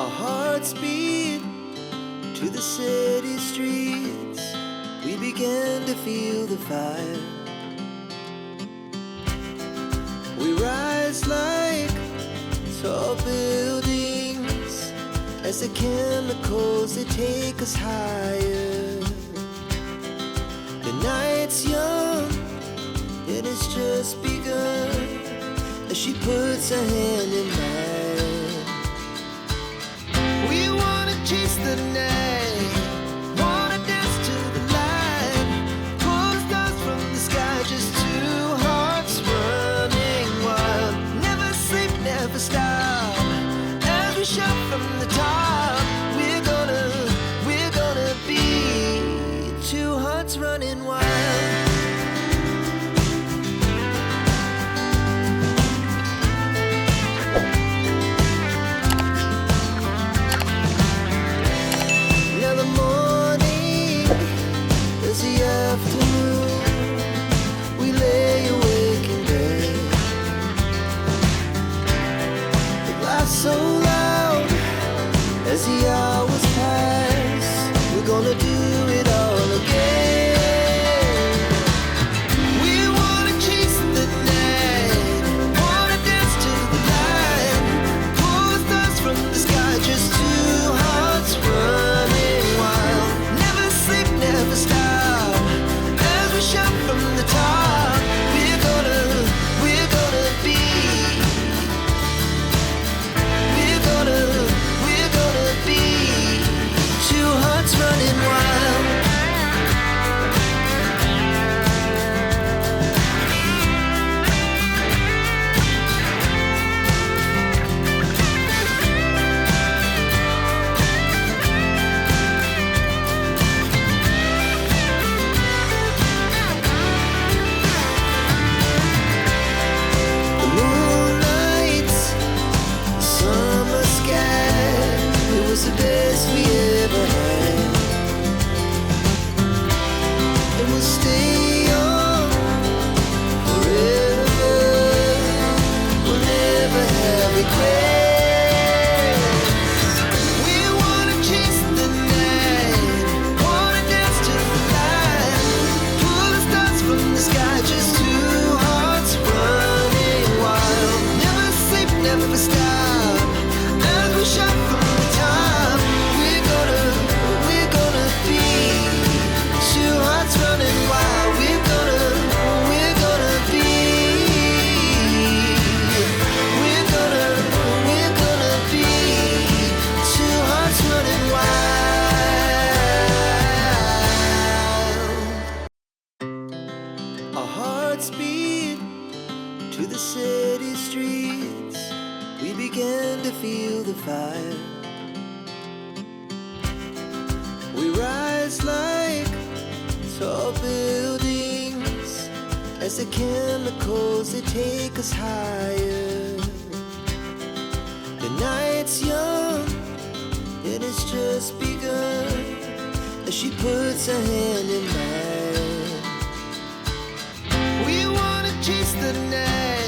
Our hearts beat to the city streets. We began to feel the fire. We rise like tall buildings as the chemicals, they take us higher. The night's young, it has just begun as she puts her hand in mine. We wanna chase the night, wanna dance to the light, pull the stars from the sky, just two hearts running wild. Never sleep, never stop, as we shout from the top. We're gonna be two hearts running wild. So loud as the hours pass, we're gonna do it all again. We wanna chase the night, wanna dance to the light, pull the stars from the sky, just two hearts running wild. Never sleep, never stop, as we shout from the top. We're gonna be two hearts running wild. The moonlight, summer sky, it was the best we ever had. And we'll stay on forever. We'll never have regrets. We wanna chase the night, wanna dance to the light, pull the stars from the sky, just two hearts running wild. Never sleep, never stop, as we shout from the top. We're gonna be two hearts running wild. We're gonna be two hearts running wild. Our hearts beat to the city streets. We began to feel the fire. We rise like tall buildings as the chemicals, they take us higher. The night's young, it has just begun as she puts her hand in mine.